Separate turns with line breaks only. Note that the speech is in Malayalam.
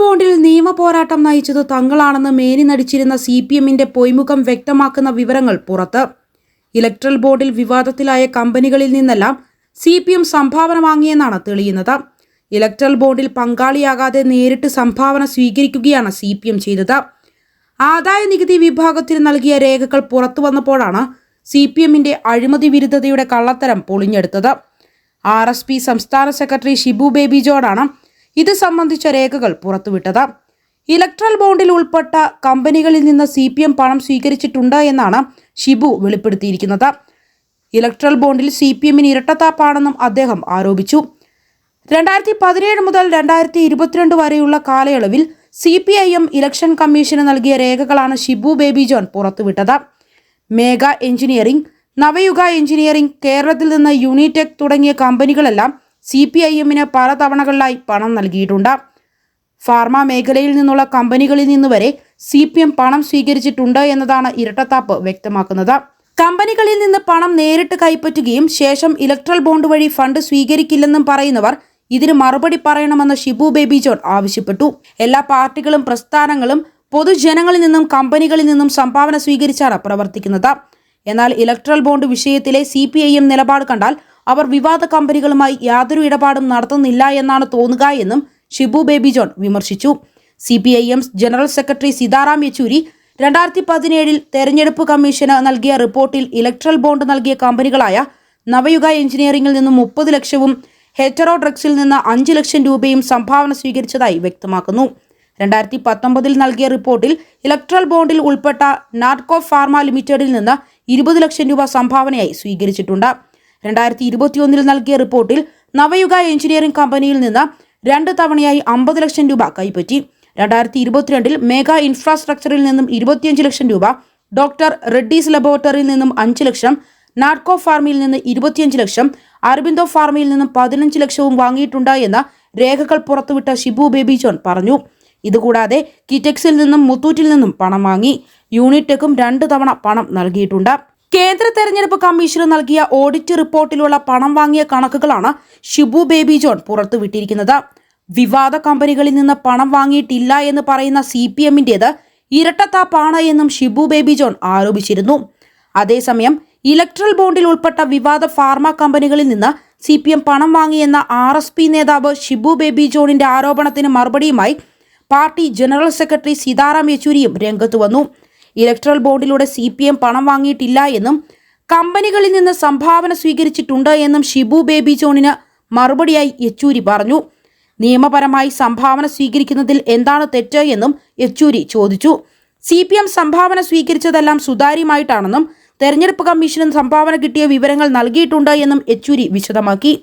ബോണ്ടിൽ നിയമ പോരാട്ടം നയിച്ചത് തങ്ങളാണെന്ന് മേനി നടിച്ചിരുന്ന CPMന്റെ പൊയ്മുഖം വ്യക്തമാക്കുന്ന വിവരങ്ങൾ പുറത്ത്. ഇലക്ട്രൽ ബോണ്ടിൽ വിവാദത്തിലായ കമ്പനികളിൽ നിന്നെല്ലാം CPM സംഭാവന വാങ്ങിയെന്നാണ് തെളിയുന്നത്. ഇലക്ട്രൽ ബോണ്ടിൽ പങ്കാളിയാകാതെ നേരിട്ട് സംഭാവന സ്വീകരിക്കുകയാണ് CPM ചെയ്തത്. ആദായ നികുതി വിഭാഗത്തിന് നൽകിയ രേഖകൾ പുറത്തു വന്നപ്പോഴാണ് CPMന്റെ അഴിമതി വിരുദ്ധതയുടെ കള്ളത്തരം പൊളിഞ്ഞെടുത്തത്. RSP സംസ്ഥാന സെക്രട്ടറി ഷിബു ബേബി ജോർജാണ് ഇത് സംബന്ധിച്ച രേഖകൾ പുറത്തുവിട്ടത്. ഇലക്ട്രൽ ബോണ്ടിൽ ഉൾപ്പെട്ട കമ്പനികളിൽ നിന്ന് CPM പണം സ്വീകരിച്ചിട്ടുണ്ട് എന്നാണ് ഷിബു വെളിപ്പെടുത്തിയിരിക്കുന്നത്. ഇലക്ട്രൽ ബോണ്ടിൽ CPMന് ഇരട്ടത്താപ്പാണെന്നും അദ്ദേഹം ആരോപിച്ചു. 2017 മുതൽ 2022 വരെയുള്ള കാലയളവിൽ CPIM ഇലക്ഷൻ കമ്മീഷന് നൽകിയ രേഖകളാണ് ഷിബു ബേബി ജോൺ പുറത്തുവിട്ടത്. മേഘ എഞ്ചിനീയറിംഗ്, നവയുഗ എഞ്ചിനീയറിംഗ്, കേരളത്തിൽ നിന്ന് യൂണിടെക് തുടങ്ങിയ കമ്പനികളെല്ലാം CPIMന് പല തവണകളിലായി പണം നൽകിയിട്ടുണ്ട്. ഫാർമ മേഖലയിൽ നിന്നുള്ള കമ്പനികളിൽ നിന്ന് വരെ CPM പണം സ്വീകരിച്ചിട്ടുണ്ട് എന്നതാണ് ഇരട്ടത്താപ്പ് വ്യക്തമാക്കുന്നത്. കമ്പനികളിൽ നിന്ന് പണം നേരിട്ട് കൈപ്പറ്റുകയും ശേഷം ഇലക്ട്രൽ ബോണ്ട് വഴി ഫണ്ട് സ്വീകരിക്കില്ലെന്നും പറയുന്നവർ ഇതിന് മറുപടി പറയണമെന്ന് ഷിബു ബേബി ജോൺ ആവശ്യപ്പെട്ടു. എല്ലാ പാർട്ടികളും പ്രസ്ഥാനങ്ങളും പൊതുജനങ്ങളിൽ നിന്നും കമ്പനികളിൽ നിന്നും സംഭാവന സ്വീകരിച്ചാണ് പ്രവർത്തിക്കുന്നത്. എന്നാൽ ഇലക്ട്രൽ ബോണ്ട് വിഷയത്തിലെ CPIM നിലപാട് കണ്ടാൽ അവർ വിവാദ കമ്പനികളുമായി യാതൊരു ഇടപാടും നടത്തുന്നില്ല എന്നാണ് തോന്നുക എന്നും ഷിബു ബേബി ജോൺ വിമർശിച്ചു. CPIM general secretary Sitaram Yechury 2017 തെരഞ്ഞെടുപ്പ് കമ്മീഷന് നൽകിയ റിപ്പോർട്ടിൽ ഇലക്ട്രൽ ബോണ്ട് നൽകിയ കമ്പനികളായ നവയുഗ എഞ്ചിനീയറിംഗിൽ നിന്ന് 30 ലക്ഷവും ഹെറ്ററോഡ്രഗ്സിൽ നിന്ന് 5 ലക്ഷം രൂപയും സംഭാവന സ്വീകരിച്ചതായി വ്യക്തമാക്കുന്നു. 2019 നൽകിയ റിപ്പോർട്ടിൽ ഇലക്ട്രൽ ബോണ്ടിൽ ഉൾപ്പെട്ട നാഡ്കോ ഫാർമ ലിമിറ്റഡിൽ നിന്ന് 20 ലക്ഷം രൂപ സംഭാവനയായി സ്വീകരിച്ചിട്ടുണ്ട്. 2021 നൽകിയ റിപ്പോർട്ടിൽ നവയുഗ എഞ്ചിനീയറിംഗ് കമ്പനിയിൽ നിന്ന് 2 തവണയായി 50 ലക്ഷം രൂപ കൈപ്പറ്റി. 2022 മേഘ ഇൻഫ്രാസ്ട്രക്ചറിൽ നിന്നും 25 ലക്ഷം രൂപ, ഡോക്ടർ റെഡ്ഡീസ് ലബോറട്ടറിയിൽ നിന്നും 5 ലക്ഷം, നാഡ്കോ ഫാർമയിൽ നിന്ന് 25 ലക്ഷം, അരബിന്ദോ ഫാർമയിൽ നിന്നും 15 ലക്ഷവും വാങ്ങിയിട്ടുണ്ട് എന്ന് രേഖകൾ പുറത്തുവിട്ട ഷിബു ബേബി ജോൺ പറഞ്ഞു. ഇതുകൂടാതെ കിറ്റെക്സിൽ നിന്നും മുത്തൂറ്റിൽ നിന്നും പണം വാങ്ങി. യൂണിടെക്കും 2 തവണ പണം നൽകിയിട്ടുണ്ട്. കേന്ദ്ര തെരഞ്ഞെടുപ്പ് കമ്മീഷന് നൽകിയ ഓഡിറ്റ് റിപ്പോർട്ടിലുള്ള പണം വാങ്ങിയ കണക്കുകളാണ് ഷിബു ബേബി ജോൺ പുറത്തുവിട്ടിരിക്കുന്നത്. വിവാദ കമ്പനികളിൽ നിന്ന് പണം വാങ്ങിയിട്ടില്ല എന്ന് പറയുന്ന CPMന്റേത് ഇരട്ടത്താപ്പാണ് എന്നും ഷിബു ബേബി ജോൺ ആരോപിച്ചിരുന്നു. അതേസമയം ഇലക്ട്രൽ ബോണ്ടിൽ ഉൾപ്പെട്ട വിവാദ ഫാർമ കമ്പനികളിൽ നിന്ന് CPM പണം വാങ്ങിയെന്ന RSP നേതാവ് ഷിബു ബേബി ജോണിന്റെ ആരോപണത്തിന് മറുപടിയുമായി പാർട്ടി ജനറൽ സെക്രട്ടറി സീതാറാം യെച്ചൂരിയും രംഗത്തു വന്നു. ഇലക്ട്രൽ ബോണ്ടിലൂടെ CPM പണം വാങ്ങിയിട്ടില്ല എന്നും കമ്പനികളിൽ നിന്ന് സംഭാവന സ്വീകരിച്ചിട്ടുണ്ട് എന്നും ഷിബു ബേബി ജോണിന് മറുപടിയായി യെച്ചൂരി പറഞ്ഞു. നിയമപരമായി സംഭാവന സ്വീകരിക്കുന്നതിൽ എന്താണ് തെറ്റ് എന്നും യെച്ചൂരി ചോദിച്ചു. CPM സംഭാവന സ്വീകരിച്ചതെല്ലാം സുതാര്യമായിട്ടാണെന്നും തെരഞ്ഞെടുപ്പ് കമ്മീഷന് സംഭാവന കിട്ടിയ വിവരങ്ങൾ നൽകിയിട്ടുണ്ട് എന്നും യെച്ചൂരി വിശദമാക്കി.